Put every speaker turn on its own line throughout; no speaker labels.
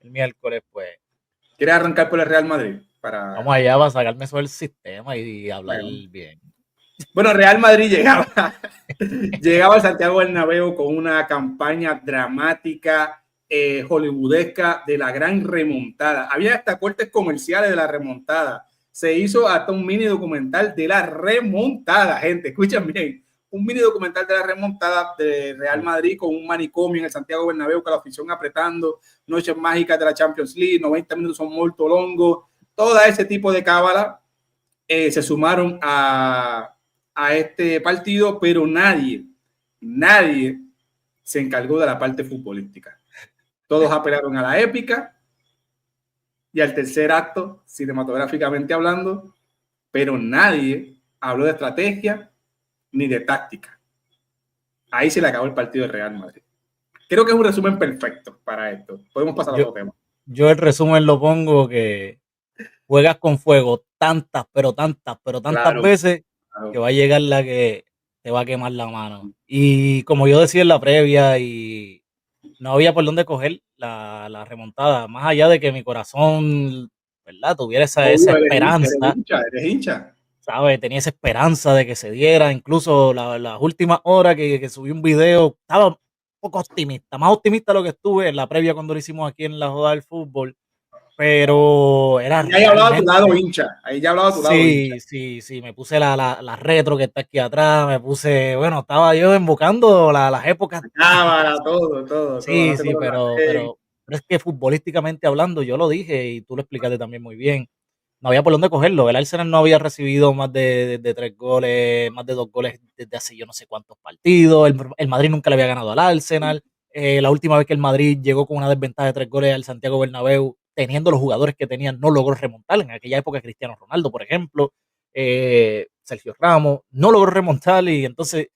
el miércoles, pues
¿Quieres arrancar por el Real Madrid?
vamos allá para sacarme eso del sistema y hablar
Bueno,
bien.
bueno, Real Madrid llegaba al Santiago Bernabéu con una campaña dramática, hollywoodesca de la gran remontada. Había hasta cortes comerciales de la remontada. Se hizo hasta un mini documental de la remontada, gente, escuchen bien. Un mini documental de la remontada de Real Madrid con un manicomio en el Santiago Bernabéu, con la afición apretando, noches mágicas de la Champions League, 90 minutos son muy longos, todo ese tipo de cábala se sumaron a este partido, pero nadie se encargó de la parte futbolística. Todos apelaron a la épica y al tercer acto, cinematográficamente hablando, pero nadie habló de estrategia ni de táctica. Ahí se le acabó el partido de Real Madrid. Creo que es un resumen perfecto para esto. Podemos pasar a otro tema.
Yo el resumen lo pongo que juegas con fuego tantas
Claro,
veces
claro.
que va a llegar la que te va a quemar la mano. Y como yo decía en la previa, y no había por dónde coger la remontada, más allá de que mi corazón, ¿verdad? Tuviera esa
Obvio,
esperanza,
eres hincha.
¿sabes? Tenía esa esperanza de que se diera. Incluso las últimas horas que subí un video, estaba un poco optimista, más optimista de lo que estuve en la previa cuando lo hicimos aquí en la joda del fútbol, pero era
Y ahí hablaba tu lado
realmente.
hincha. Ahí ya hablaba tu lado hincha.
Sí, me puse la retro que está aquí atrás, me puse, bueno, estaba yo invocando las épocas mágicas.
Cámara, todo. No
Sí,
te
sí,
acuerdas
pero es que futbolísticamente hablando, yo lo dije y tú lo explicaste también muy bien, no había por dónde cogerlo. El Arsenal no había recibido más de 3 goles, más de 2 goles desde hace yo no sé cuántos partidos. El Madrid nunca le había ganado al Arsenal. La última vez que el Madrid llegó con una desventaja de 3 goles al Santiago Bernabéu, teniendo los jugadores que tenían, no logró remontar. En aquella época Cristiano Ronaldo, por ejemplo, Sergio Ramos, no logró remontar. Y entonces,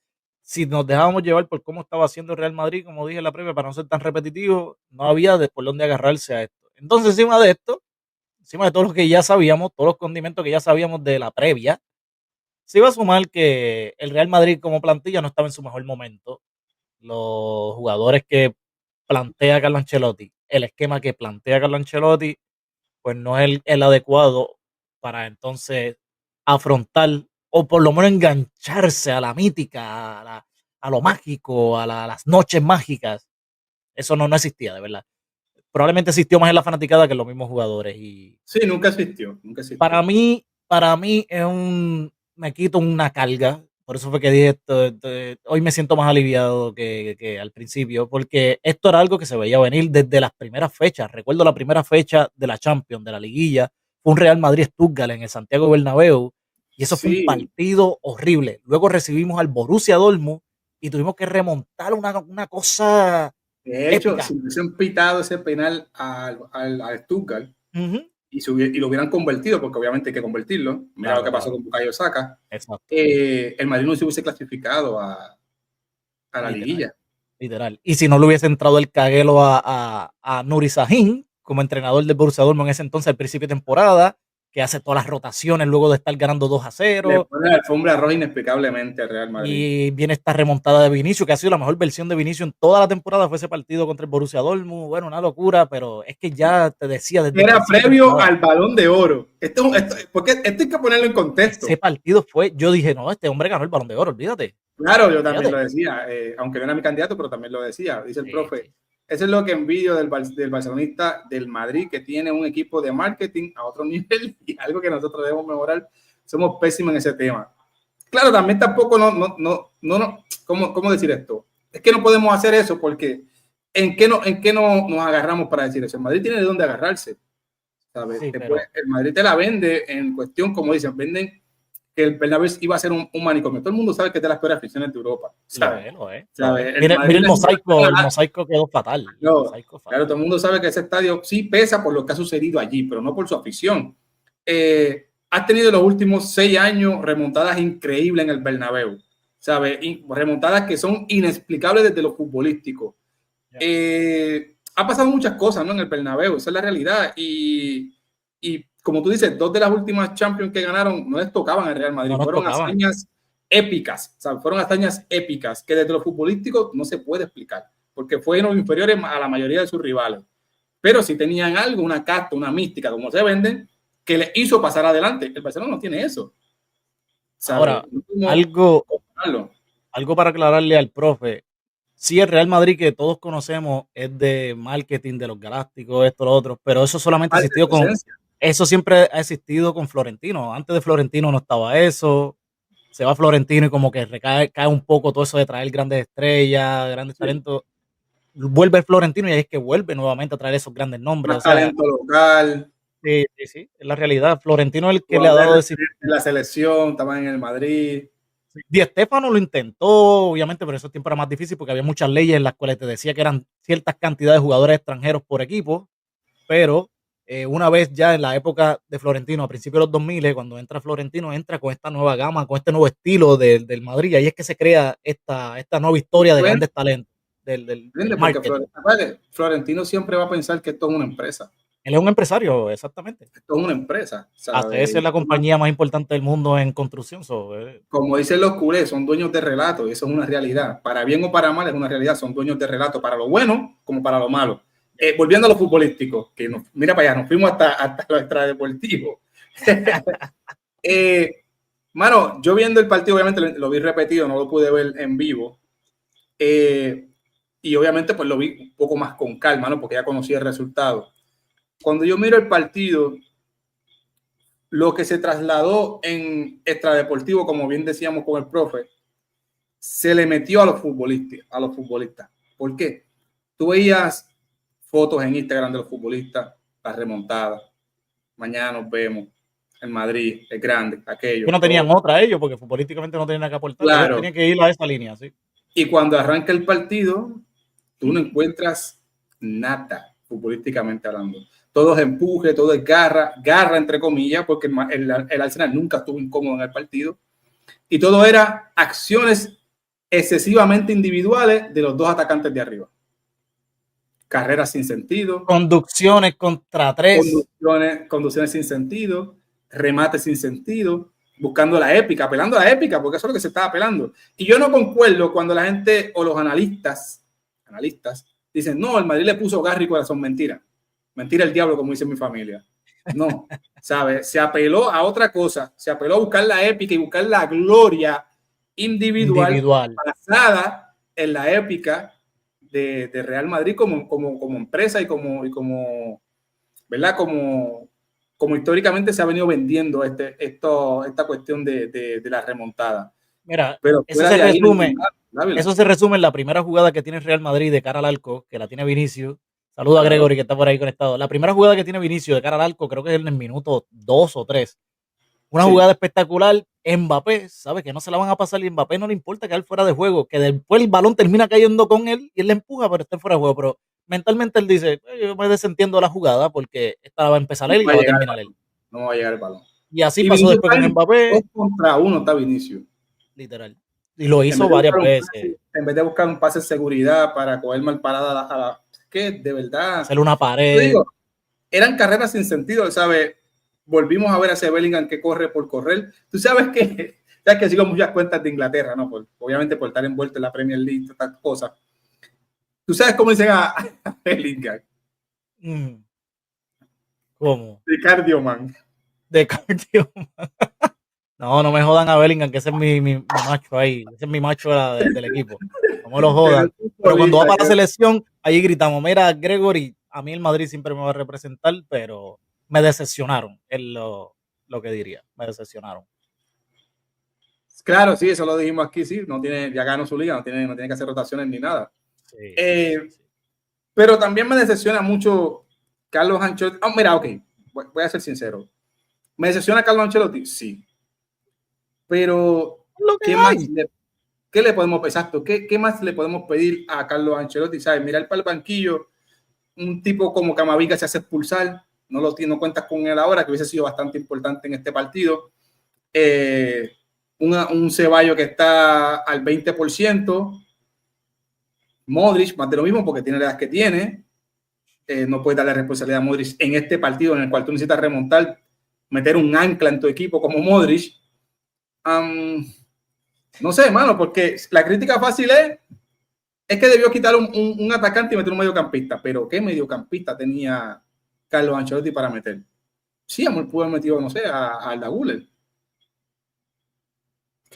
si nos dejábamos llevar por cómo estaba haciendo el Real Madrid, como dije en la previa, para no ser tan repetitivo, no había por dónde agarrarse a esto. Entonces, encima de todo lo que ya sabíamos, todos los condimentos que ya sabíamos de la previa, se iba a sumar que el Real Madrid como plantilla no estaba en su mejor momento. Los jugadores que plantea Carlo Ancelotti, el esquema que plantea Carlo Ancelotti, pues no es el adecuado para entonces afrontar o por lo menos engancharse a la mítica, a lo mágico, a las noches mágicas. Eso no existía, de verdad. Probablemente existió más en la fanaticada que en los mismos jugadores. Y
Sí, nunca existió, nunca existió.
para mí me quito una carga. Por eso fue que dije esto, hoy me siento más aliviado que al principio, porque esto era algo que se veía venir desde las primeras fechas. Recuerdo la primera fecha de la Champions, de la liguilla, fue un Real Madrid-Stuttgart en el Santiago Bernabéu, y eso fue un
Sí,
partido horrible. Luego recibimos al Borussia Dortmund y tuvimos que remontar una cosa
de hecho,
épica.
si hubiesen pitado ese penal al Stuttgart
Ujú.
y lo hubieran convertido, porque obviamente hay que convertirlo, mira lo
Claro,
que pasó
claro,
con Bukayo Saka,
exacto,
el Madrid no se hubiese clasificado a la
literal.
liguilla.
Literal. Y si no le hubiese entrado el caguelo a Nuri Sahin como entrenador del Borussia Dortmund en ese entonces, al principio de temporada, que hace todas las rotaciones luego de estar ganando 2 a
Le
0.
pone la alfombra roja inexplicablemente al Real Madrid.
Y viene esta remontada de Vinicius, que ha sido la mejor versión de Vinicius en toda la temporada. Fue ese partido contra el Borussia Dortmund. Bueno, una locura, pero es que ya te decía desde el
Era
principio de
previo
temporada.
al Balón de Oro. Porque esto hay que ponerlo en
Ese
contexto.
partido fue, yo dije, no, este hombre ganó el Balón de Oro, olvídate.
Claro, yo también lo
Olvídate.
decía, aunque no era mi candidato, pero también lo decía. Dice el
Sí,
profe,
sí.
eso es lo que envidio del barcelonista del Madrid, que tiene un equipo de marketing a otro nivel y algo que nosotros debemos mejorar. Somos pésimos en ese tema. Claro, también tampoco, ¿cómo decir esto? Es que no podemos hacer eso porque ¿en qué no nos agarramos para decir eso? El Madrid tiene de dónde agarrarse, ¿sabes?
Sí, pero
El Madrid te la vende en cuestión, como dicen, venden que el Bernabéu iba a ser un manicomio. Todo el mundo sabe que es de las peores aficiones de Europa,
lo
¿sabes?
es, lo es, lo es.
¿Sabe? El
Mira, mira
Madrid
el mosaico quedó fatal. El
no,
mosaico
claro, todo
fatal.
el mundo sabe que ese estadio sí pesa por lo que ha sucedido allí, pero no por su afición. Has tenido los últimos 6 años remontadas increíbles en el Bernabéu, ¿sabes? Remontadas que son inexplicables desde lo futbolístico.
Yeah.
Ha pasado muchas cosas, ¿no? En el Bernabéu, esa es la realidad. Y como tú dices, 2 de las últimas Champions que ganaron no les tocaban al Real
No
Madrid,
nos
fueron
tocaban.
hazañas épicas, o sea, fueron hazañas épicas que desde lo futbolístico no se puede explicar, porque fueron inferiores a la mayoría de sus rivales. pero sí tenían algo, una casta, una mística, como se venden, que les hizo pasar adelante. El Barcelona no tiene eso, ¿sabes?
Ahora,
No
algo,
comprarlo.
algo para aclararle al profe. Sí, el Real Madrid que todos conocemos es de marketing de los Galácticos, esto, lo otro, pero eso solamente ha
Parte de
existido
su
con,
esencia.
eso siempre ha existido con Florentino. Antes de Florentino no estaba eso. Se va Florentino y como que cae un poco todo eso de traer grandes estrellas, grandes
Sí.
talentos. Vuelve el Florentino y ahí es que vuelve nuevamente a traer esos grandes nombres. O
Más
sea,
talento local,
sí, sí, sí, es la realidad. Florentino es el que le ha
jugadores
dado ese.
en la selección, estaban en el Madrid.
Di Stéfano lo intentó, obviamente, pero esos tiempos era más difícil porque había muchas leyes en las cuales te decía que eran ciertas cantidades de jugadores extranjeros por equipo, pero una vez ya en la época de Florentino, a principios de los 2000, cuando entra Florentino, entra con esta nueva gama, con este nuevo estilo del Madrid, y ahí es que se crea esta nueva historia de
Bueno,
grandes talentos, del
¿entiendes? Porque
marketing.
Florentino siempre va a pensar que esto es una empresa.
Él es un empresario, exactamente.
Esto es una empresa,
ACS
¿sabes?
es la compañía más importante del mundo en construcción.
Como dicen los culés, son dueños de relato y eso es una realidad. Para bien o para mal es una realidad, son dueños de relato para lo bueno como para lo malo. Volviendo a lo futbolístico, que mira para allá, nos fuimos hasta lo extradeportivo. Mano, yo viendo el partido, obviamente lo vi repetido, no lo pude ver en vivo. Y obviamente pues lo vi un poco más con calma, ¿no? Porque ya conocía el resultado. Cuando yo miro el partido, lo que se trasladó en extradeportivo, como bien decíamos con el profe, se le metió a los futbolistas. ¿Por qué? Tú veías fotos en Instagram de los futbolistas, las remontadas. Mañana nos vemos. En Madrid, es grande, aquello.
Que no tenían
Todo.
otra ellos, porque futbolísticamente no tenían nada que aportar. Ellos
Claro.
tenían que ir a esa línea, sí.
Y cuando arranca el partido, tú no encuentras nada, futbolísticamente hablando. Todo es empuje, todo es garra entre comillas, porque el Arsenal nunca estuvo incómodo en el partido. Y todo era acciones excesivamente individuales de los dos atacantes de arriba. Carreras sin sentido.
Conducciones contra tres.
Conducciones sin sentido. Remates sin sentido. Buscando la épica, apelando a la épica, porque eso es lo que se estaba apelando. Y yo no concuerdo cuando la gente o los analistas dicen, no, el Madrid le puso garra y corazón. Mentira. Mentira el diablo, como dice mi familia. No, ¿sabes? Se apeló a otra cosa. Se apeló a buscar la épica y buscar la gloria individual. Basada en la épica de Real Madrid como empresa y como ¿verdad? Como históricamente se ha venido vendiendo esta cuestión de la remontada.
Mira,
pero
eso se resume en la primera jugada que tiene Real Madrid de cara al arco, que la tiene Vinicius. Saludo a Gregory que está por ahí conectado. La primera jugada que tiene Vinicius de cara al arco creo que es en el minuto 2 o 3. Una jugada espectacular. Mbappé sabe que no se la van a pasar y Mbappé no le importa quedar fuera de juego, que después el balón termina cayendo con él y él le empuja, pero está fuera de juego. Pero mentalmente él dice, yo me desentiendo la jugada porque esta va a empezar él y la va a terminar él.
No va a llegar el balón.
Y así pasó después con Mbappé.
2 contra 1 está Vinicius.
Literal. Y lo hizo varias veces.
En vez de buscar un pase de seguridad para coger mal parada a la que de verdad.
Hacerle una pared.
Digo, eran carreras sin sentido, ¿sabes? Volvimos a ver a ese Bellingham que corre por correr. Tú sabes que sigo muchas cuentas de Inglaterra, ¿no? Obviamente por estar envuelto en la Premier League, estas cosas. ¿Tú sabes cómo dicen a Bellingham?
¿Cómo?
De Cardioman.
De Cardioman. No me jodan a Bellingham, que ese es mi macho ahí. Ese es mi macho del equipo. No me lo jodan. Pero cuando va para la selección, ahí gritamos, mira, Gregory, a mí el Madrid siempre me va a representar, pero me decepcionaron, es lo que diría. Me decepcionaron.
Claro, sí, eso lo dijimos aquí, sí. Ya ganó su liga, no tiene que hacer rotaciones ni nada. Sí. Pero también me decepciona mucho Carlos Ancelotti. Mira, ok, voy a ser sincero. ¿Me decepciona Carlos Ancelotti? Sí. Pero, ¿qué le podemos exacto? ¿Qué más le podemos pedir a Carlos Ancelotti? ¿Sabes? Mirar para el banquillo, un tipo como Camavinga se hace expulsar, no cuentas con él ahora, que hubiese sido bastante importante en este partido. Un Ceballos que está al 20%. Modric, más de lo mismo, porque tiene la edad que tiene. No puedes darle responsabilidad a Modric en este partido en el cual tú necesitas remontar, meter un ancla en tu equipo como Modric. No sé, hermano, porque la crítica fácil es Es que debió quitar un atacante y meter un mediocampista, pero ¿qué mediocampista tenía Carlos Ancelotti para meter? Sí, amor, pudo haber metido, no sé, a Arda Güler.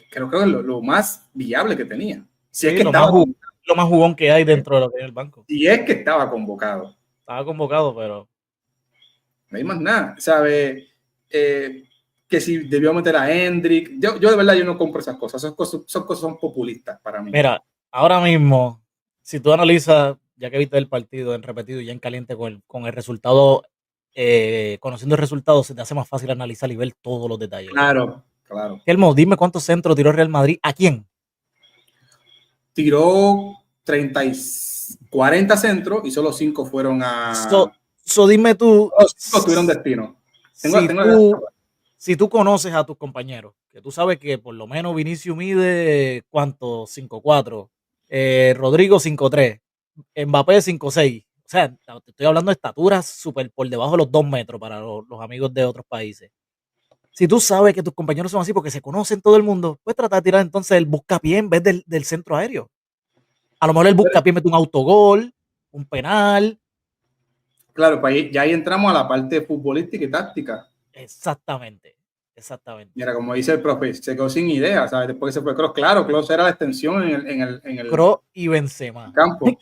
Creo que es lo más viable que tenía. Si es
Sí,
que estaba convocado.
lo más jugón que hay dentro de lo que es el banco.
Si es que estaba convocado.
Estaba convocado, pero
No hay más nada, ¿sabe? Que si debió meter a Hendrick. Yo de verdad yo no compro esas cosas. Esas cosas son populistas para mí.
mira, ahora mismo, si tú analizas, ya que viste el partido en repetido y ya en caliente con el resultado, conociendo el resultado, se te hace más fácil analizar y ver todos los detalles.
Claro, claro.
Elmo, dime cuántos centros tiró Real Madrid. ¿A quién?
Tiró 30 y 40 centros y solo 5 fueron a.
Dime tú.
Los 5 tuvieron destino.
Si tú conoces a tus compañeros, que tú sabes que por lo menos Vinicius mide, ¿cuánto? 5'4", Rodrigo 5'3", Mbappé 5'6". O sea, te estoy hablando de estaturas súper por debajo de los 2 metros para los amigos de otros países. Si tú sabes que tus compañeros son así porque se conocen todo el mundo, pues trata de tirar entonces el buscapié en vez del centro aéreo. A lo mejor el buscapié mete un autogol, un penal.
Claro, pues ya ahí entramos a la parte futbolística y táctica.
Exactamente.
Mira, como dice el profe, se quedó sin idea, ¿sabes? Después que se fue Kroos, claro, Kroos era la extensión en el
Kroos y Benzema.
campo.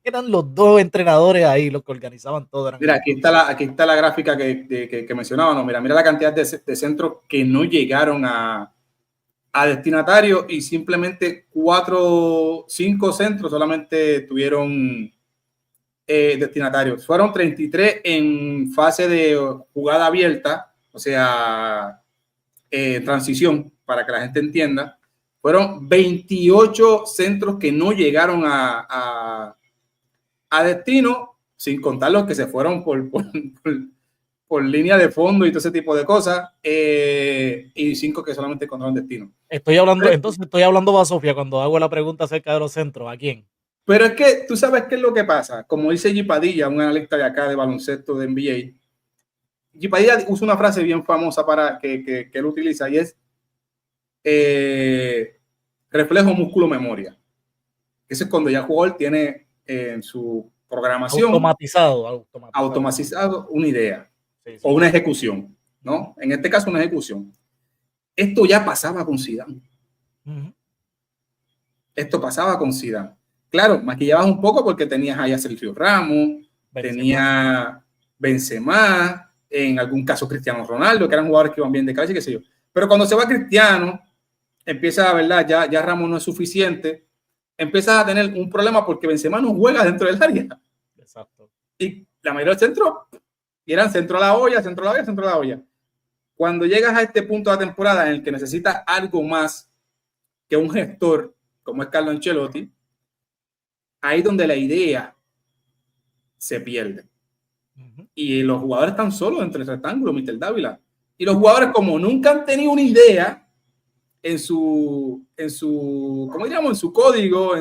Eran los dos entrenadores ahí, los que organizaban todo.
Mira, aquí está la gráfica que mencionábamos. Mira la cantidad de centros que no llegaron a destinatario y simplemente 5 centros solamente tuvieron destinatarios. Fueron 33 en fase de jugada abierta, o sea, transición, para que la gente entienda. Fueron 28 centros que no llegaron a destino, sin contar los que se fueron por línea de fondo y todo ese tipo de cosas, y 5 que solamente encontraron destino.
Estoy hablando a Sofía cuando hago la pregunta acerca de los centros. ¿A quién?
Pero es que tú sabes qué es lo que pasa. Como dice G. Padilla, un analista de acá de baloncesto de NBA, G. Padilla usa una frase bien famosa para que él utiliza y es reflejo músculo memoria. Eso es cuando ya el jugador tiene en su programación automatizado una idea, sí. O una ejecución, ¿no? En este caso una ejecución. Esto ya pasaba con Zidane. Esto pasaba con Zidane. Claro, maquillabas un poco porque tenías ahí a Sergio Ramos, tenía Benzema, en algún caso Cristiano Ronaldo, que eran jugadores que iban bien de cabeza y qué sé yo. Pero cuando se va Cristiano, empieza, ¿verdad? Ya Ramos no es suficiente, empiezas a tener un problema porque Benzema no juega dentro del área.
Exacto.
Y la mayoría del centro eran centro a la olla, centro a la olla, centro a la olla. Cuando llegas a este punto de la temporada en el que necesitas algo más que un gestor, como es Carlo Ancelotti, ahí es donde la idea se pierde. Y los jugadores están solos entre el rectángulo, Mr. Dávila. Y los jugadores, como nunca han tenido una idea en su ¿cómo diríamos? En su código,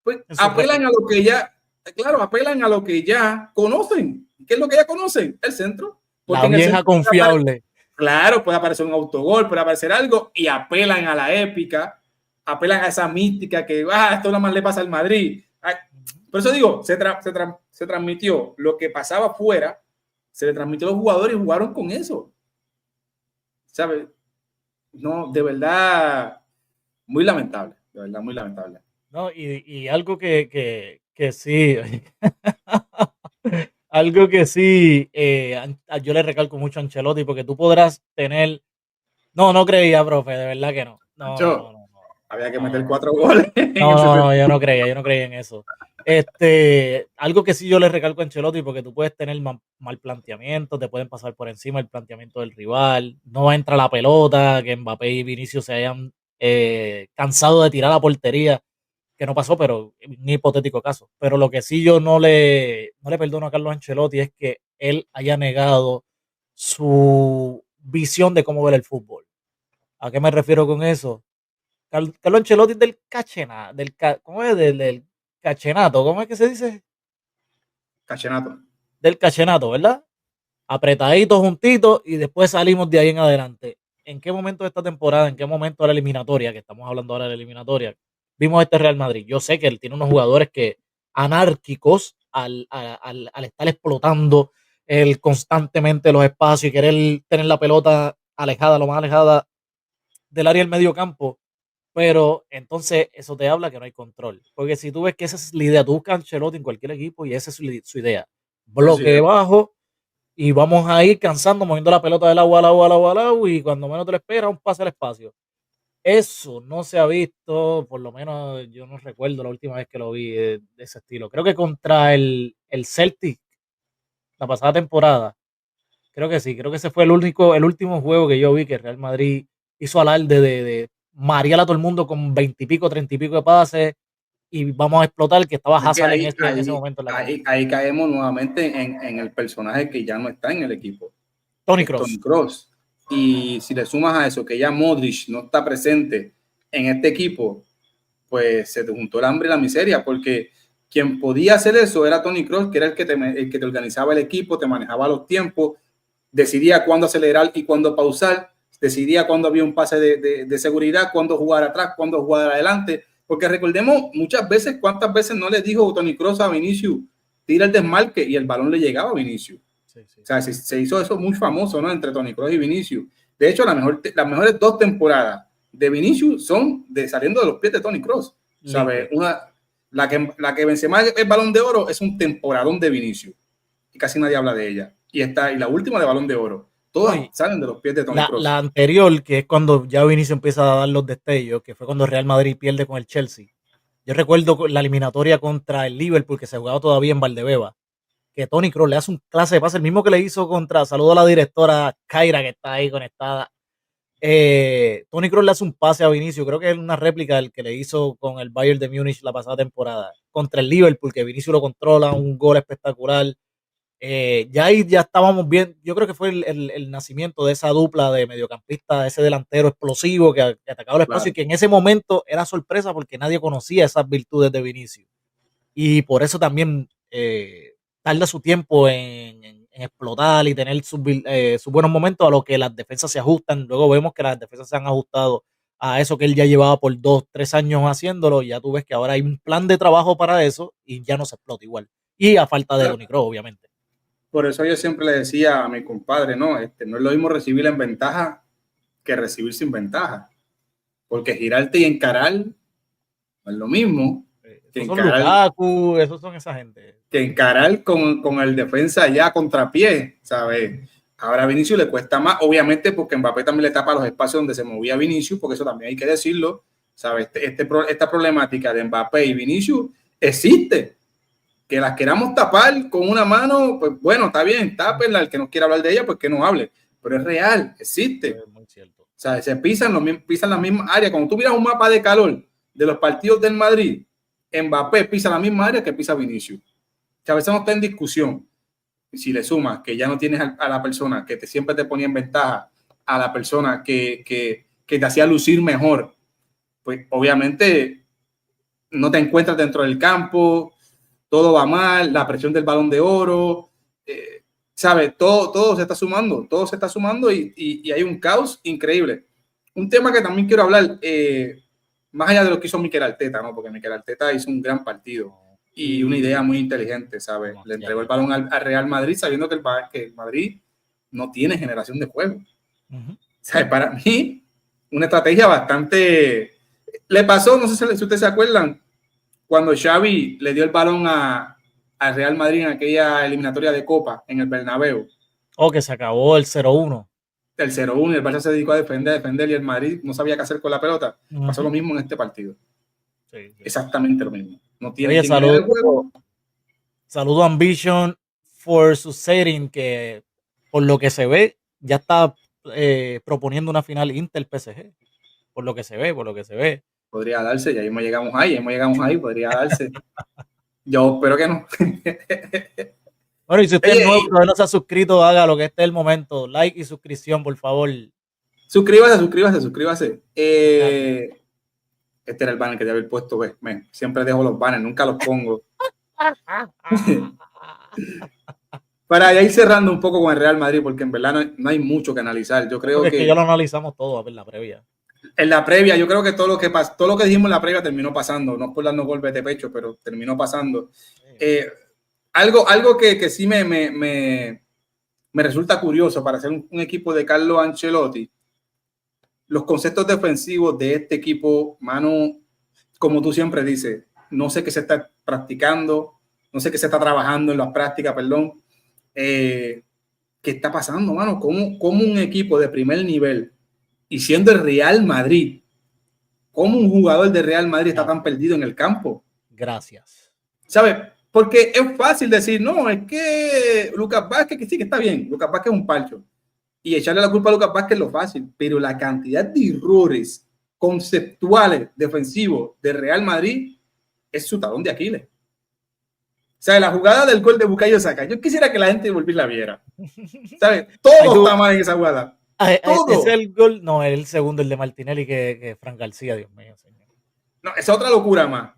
pues apelan a lo que ya, claro, apelan a lo que ya conocen. ¿Qué es lo que ya conocen? El centro.
Porque la vieja confiable.
Claro, puede aparecer un autogol, puede aparecer algo y apelan a la épica, apelan a esa mística que, esto nada más le pasa al Madrid. Por eso digo, se transmitió lo que pasaba afuera, se le transmitió a los jugadores y jugaron con eso. ¿Sabes? No, de verdad, muy lamentable, de verdad, muy lamentable.
No, y algo que sí, algo que sí, yo le recalco mucho a Ancelotti, porque tú podrás tener, no creía, profe, de verdad que no. No.
Había que meter 4 goles.
No, yo no creía en eso. Algo que sí yo le recalco a Ancelotti, porque tú puedes tener mal planteamiento, te pueden pasar por encima el planteamiento del rival, no entra la pelota, que Mbappé y Vinicius se hayan cansado de tirar a la portería, que no pasó, pero un hipotético caso. Pero lo que sí yo no le perdono a Carlos Ancelotti es que él haya negado su visión de cómo ver el fútbol. ¿A qué me refiero con eso? Carlos Ancelotti es del cachenato, ¿cómo es? Del cachenato, ¿cómo es que se dice?
Cachenato.
Del cachenato, ¿verdad? Apretaditos, juntitos, y después salimos de ahí en adelante. ¿En qué momento de esta temporada, en qué momento de la eliminatoria, que estamos hablando ahora de la eliminatoria, vimos este Real Madrid. Yo sé que él tiene unos jugadores que anárquicos al estar explotando el constantemente los espacios y querer tener la pelota alejada, lo más alejada del área del medio campo, pero entonces eso te habla que no hay control. Porque si tú ves que esa es la idea, tú buscas a Ancelotti en cualquier equipo y esa es su idea.
Así
Bloque
es.
bajo y vamos a ir cansando, moviendo la pelota del agua al agua al agua al agua y cuando menos te lo esperas, un pase al espacio. Eso no se ha visto, por lo menos yo no recuerdo la última vez que lo vi de ese estilo. Creo que contra el Celtic, la pasada temporada, creo que sí, creo que ese fue el último juego que yo vi que Real Madrid hizo alarde de marear a todo el mundo con 20 y pico, 30 y pico de pases y vamos a explotar que estaba
Es que
Hazard en ese momento en la cancha.
ahí caemos nuevamente en el personaje que ya no está en el equipo, que
Tony
es Toni
Kroos.
Kroos. Y si le sumas a eso que ya Modric no está presente en este equipo, pues se te juntó el hambre y la miseria, porque quien podía hacer eso era Toni Kroos, que era el que te organizaba el equipo, te manejaba los tiempos, decidía cuándo acelerar y cuándo pausar, decidía cuándo había un pase de seguridad, cuándo jugar atrás, cuándo jugar adelante. Porque recordemos muchas veces cuántas veces no le dijo Toni Kroos a Vinicius, tira el desmarque y el balón le llegaba a Vinicius. Sí, sí. O sea, se hizo eso muy famoso, ¿no? Entre Toni Kroos y Vinicius. De hecho, las mejores 2 temporadas de Vinicius son saliendo de los pies de Toni Kroos. ¿Sabes? La que vence más el Balón de Oro es un temporadón de Vinicius. Y casi nadie habla de ella. Y la última de Balón de Oro. Todas salen de los pies de Toni Kroos.
La anterior, que es cuando ya Vinicius empieza a dar los destellos, que fue cuando Real Madrid pierde con el Chelsea. Yo recuerdo la eliminatoria contra el Liverpool, que se jugaba todavía en Valdebeba, que Toni Kroos le hace un clase de pase, el mismo que le hizo saludo a la directora Kaira, que está ahí conectada. Toni Kroos le hace un pase a Vinicius, creo que es una réplica del que le hizo con el Bayern de Múnich la pasada temporada, contra el Liverpool, que Vinicius lo controla, un gol espectacular. Ya ahí ya estábamos bien, yo creo que fue el nacimiento de esa dupla de mediocampista, ese delantero explosivo que atacaba el espacio, claro, y que en ese momento era sorpresa porque nadie conocía esas virtudes de Vinicius. Y por eso también tarda su tiempo en explotar y tener sus buenos momentos, a lo que las defensas se ajustan. Luego vemos que las defensas se han ajustado a eso que él ya llevaba por 2, 3 años haciéndolo, y ya tú ves que ahora hay un plan de trabajo para eso y ya no se explota igual. Y a falta de Toni Kroos, obviamente.
Por eso yo siempre le decía a mi compadre, no, no es lo mismo recibir en ventaja que recibir sin ventaja. Porque girarte y encarar no es lo mismo.
Esos son Lukaku, esos son esa gente.
Que encarar con el defensa ya contrapié, ¿sabes? Ahora a Vinicius le cuesta más, obviamente, porque Mbappé también le tapa los espacios donde se movía Vinicius, porque eso también hay que decirlo, ¿sabes? Esta problemática de Mbappé y Vinicius existe. Que las queramos tapar con una mano, pues bueno, está bien, tápenla. El que no quiera hablar de ella, pues que no hable. Pero es real, existe. Es muy cierto. O sea, se pisan las mismas áreas. Cuando tú miras un mapa de calor de los partidos del Madrid, Mbappé pisa la misma área que pisa Vinicius. Que a veces no está en discusión. Si le sumas que ya no tienes a la persona que siempre te ponía en ventaja, a la persona que te hacía lucir mejor, pues obviamente no te encuentras dentro del campo, todo va mal, la presión del Balón de Oro, ¿sabes? Todo se está sumando y hay un caos increíble. Un tema que también quiero hablar, más allá de lo que hizo Mikel Arteta, ¿no? Porque Mikel Arteta hizo un gran partido y una idea muy inteligente, ¿sabes? Le entregó el balón al Real Madrid sabiendo que el Madrid no tiene generación de juego. ¿Sabes? Para mí, una estrategia bastante... Le pasó, no sé si ustedes se acuerdan, cuando Xavi le dio el balón al Real Madrid en aquella eliminatoria de Copa en el Bernabéu.
Que se acabó el 0-1.
El 0-1 y el Barça se dedicó a defender y el Madrid no sabía qué hacer con la pelota. Pasó lo mismo en este partido. Sí. Exactamente lo mismo. No tiene
quien saludo, el juego. Saludo a Ambition for Succeeding, que por lo que se ve ya está proponiendo una final Inter-PSG. Por lo que se ve.
Podría darse, ya mismo llegamos ahí, podría darse. Yo espero que no.
Bueno, y si usted es nuevo, no se ha suscrito, haga lo que esté el momento. Like y suscripción, por favor.
Suscríbase. Este era el banner que te había puesto, ¿ves? Siempre dejo los banners, nunca los pongo. Para ir cerrando un poco con el Real Madrid, porque en verdad no hay mucho que analizar. Yo creo
que ya lo analizamos todo, a ver, la previa.
En la previa, yo creo que todo lo que dijimos en la previa terminó pasando, no por darnos golpes de pecho, pero terminó pasando. Algo que sí me resulta curioso para hacer un equipo de Carlo Ancelotti, los conceptos defensivos de este equipo, mano, como tú siempre dices, no sé qué se está practicando, no sé qué se está trabajando en las prácticas, perdón. ¿Qué está pasando, mano? ¿Cómo un equipo de primer nivel y siendo el Real Madrid, cómo un jugador de Real Madrid está tan perdido en el campo?
Gracias.
¿Sabes? Porque es fácil decir, no, es que Lucas Vázquez, que sí que está bien, Lucas Vázquez es un palcho. Y echarle la culpa a Lucas Vázquez es lo fácil, pero la cantidad de errores conceptuales defensivos de Real Madrid es su talón de Aquiles. O sea, la jugada del gol de Bukayo Saka, yo quisiera que la gente la viera. ¿Sabes? Todo está mal en esa jugada. Todo.
Es el gol, no, es el segundo, el de Martinelli, que Fran García, Dios mío, señor.
No, es otra locura más.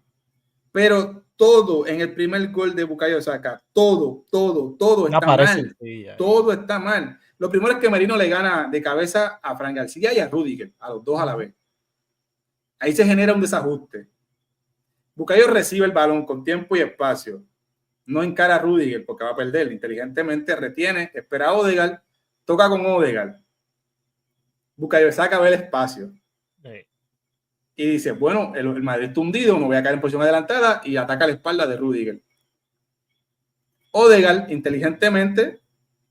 Pero todo en el primer gol de Bukayo Saka, todo está mal. Todo está mal. Lo primero es que Merino le gana de cabeza a Fran García y a Rüdiger, a los dos a la vez. Ahí se genera un desajuste. Bukayo recibe el balón con tiempo y espacio. No encara a Rüdiger porque va a perder. Inteligentemente retiene, espera a Odegaard, toca con Odegaard. Bukayo Saka ve el espacio. Sí. Y dice, bueno, el Madrid está hundido, me voy a caer en posición adelantada y ataca la espalda de Rüdiger. Odegaard, inteligentemente,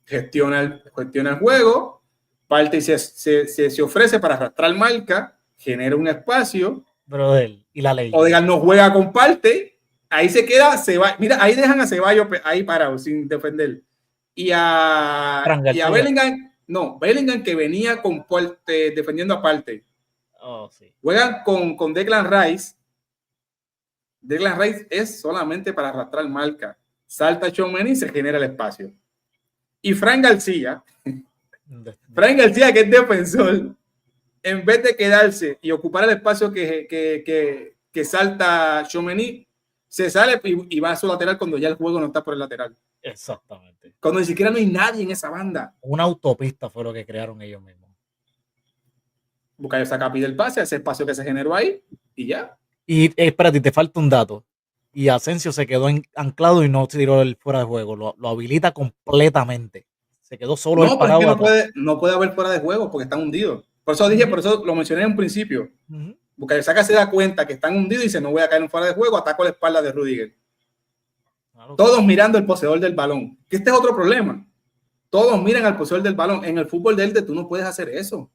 gestiona el juego, parte y se ofrece para arrastrar marca, genera un espacio.
Brother, y la ley.
Odegaard no juega con parte, ahí se queda, se va. Mira, ahí dejan a Ceballos ahí parado, sin defender. Y a Bellingham, no, Bellingham que venía con parte, defendiendo aparte.
Oh, sí.
Juegan con Declan Rice. Declan Rice es solamente para arrastrar marca. Salta Tchouaméni y se genera el espacio. Y Fran García, que es defensor, en vez de quedarse y ocupar el espacio que salta Tchouaméni, se sale y va a su lateral cuando ya el juego no está por el lateral.
Exactamente.
Cuando ni siquiera no hay nadie en esa banda.
Una autopista fue lo que crearon ellos mismos.
Bukayo Saka pide el pase, ese espacio que se generó ahí y ya.
Y espérate, te falta un dato. Y Asensio se quedó anclado y no tiró el fuera de juego. Lo habilita completamente. Se quedó solo
el parado. No puede haber fuera de juego porque están hundidos. Por eso dije, por eso lo mencioné en un principio. Bukayo Saka se da cuenta que están hundidos y dice, no voy a caer en fuera de juego, ataco la espalda de Rüdiger. Claro. Todos mirando el poseedor del balón. Que este es otro problema. Todos miran al poseedor del balón. En el fútbol de élite tú no puedes hacer eso.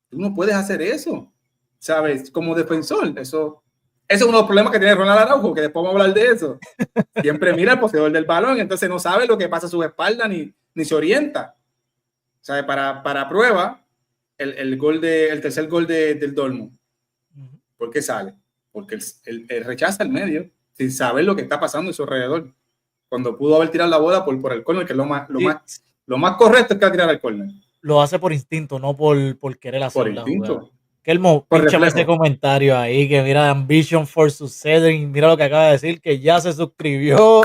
Tú no puedes hacer eso. ¿Sabes? Como defensor, eso es uno de los problemas que tiene Ronald Araujo, que después vamos a hablar de eso. Siempre mira al poseedor del balón, entonces no sabe lo que pasa a su espalda ni se orienta. ¿Sabe? Para prueba, el tercer gol del Dortmund. ¿Por qué sale? Porque él rechaza el medio sin saber lo que está pasando en su alrededor. Cuando pudo haber tirado la bola por el córner, que es lo más correcto es que tirar al córner.
Lo hace por instinto, no por querer hacer
por instinto.
Kelmo, pinchame ese comentario ahí, que mira, Ambition for Succeeding, mira lo que acaba de decir, que ya se suscribió.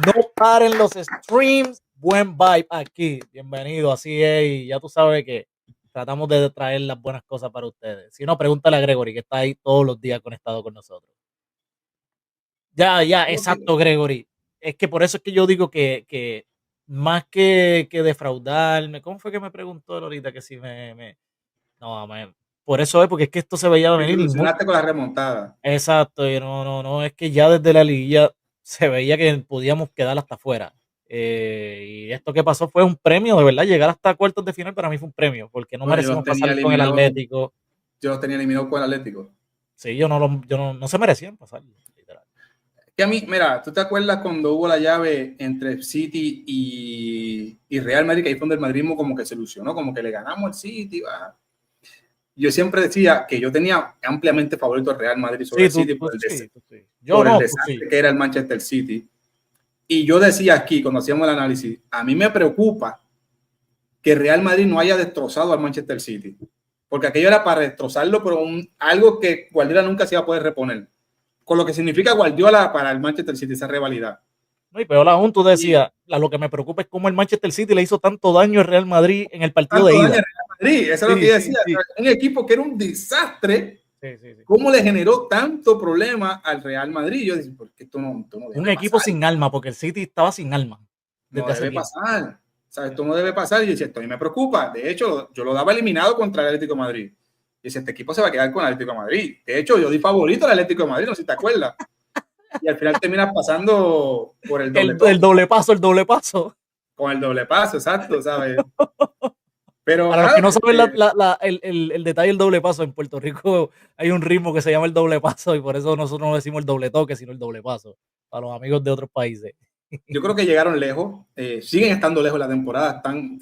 No paren los streams. Buen vibe aquí. Bienvenido, así es. Y ya tú sabes que tratamos de traer las buenas cosas para ustedes. Si no, pregúntale a Gregory, que está ahí todos los días conectado con nosotros. Ya, exacto, Gregory. Es que por eso es que yo digo que más que defraudarme, ¿cómo fue que me preguntó él ahorita que si por eso es, porque es que esto se veía venir.
Ilusionaste con la remontada.
Exacto, y no, es que ya desde la liguilla se veía que podíamos quedar hasta afuera. Y esto que pasó fue un premio, de verdad, llegar hasta cuartos de final para mí fue un premio, porque no merecíamos pasar con el Atlético.
Yo los tenía eliminados con el Atlético.
Sí, no se merecían pasar.
Que a mí, mira, ¿tú te acuerdas cuando hubo la llave entre City y Real Madrid? Que ahí fue donde el madridismo como que se ilusionó, como que le ganamos al City. ¿Va? Yo siempre decía que yo tenía ampliamente favorito al Real Madrid sobre el City por el desastre que era el Manchester City. Y yo decía aquí, cuando hacíamos el análisis, a mí me preocupa que Real Madrid no haya destrozado al Manchester City. Porque aquello era para destrozarlo, pero algo que Guardiola nunca se iba a poder reponer. Con lo que significa Guardiola para el Manchester City, esa rivalidad.
No, y peor aún, tú decías, lo que me preocupa es cómo el Manchester City le hizo tanto daño al Real Madrid en el partido de ida.
Madrid, eso es lo que
Sí,
yo
sí,
decía.
sí.
Un equipo que era un desastre.
Sí, sí, sí.
¿Cómo le generó tanto problema al Real Madrid? Yo decía, porque esto no
Un
debe
equipo
pasar.
sin alma, porque el City estaba sin alma
No
desde hace
debe
tiempo.
pasar. ¿Sabes? Esto no debe pasar. Y yo decía, esto a mí me preocupa. De hecho, yo lo daba eliminado contra el Atlético de Madrid. Y decía, este equipo se va a quedar con el Atlético de Madrid. De hecho, yo di favorito al Atlético de Madrid, no sé si te acuerdas. Y al final terminas pasando por el doble
El
toque,
doble paso, el doble paso.
con el doble paso, exacto, ¿sabes? Pero
Para los que
nada,
no saben el detalle del doble paso, en Puerto Rico hay un ritmo que se llama el doble paso y por eso nosotros no decimos el doble toque, sino el doble paso. Para los amigos de otros países.
yo creo que llegaron lejos, siguen estando lejos la temporada, están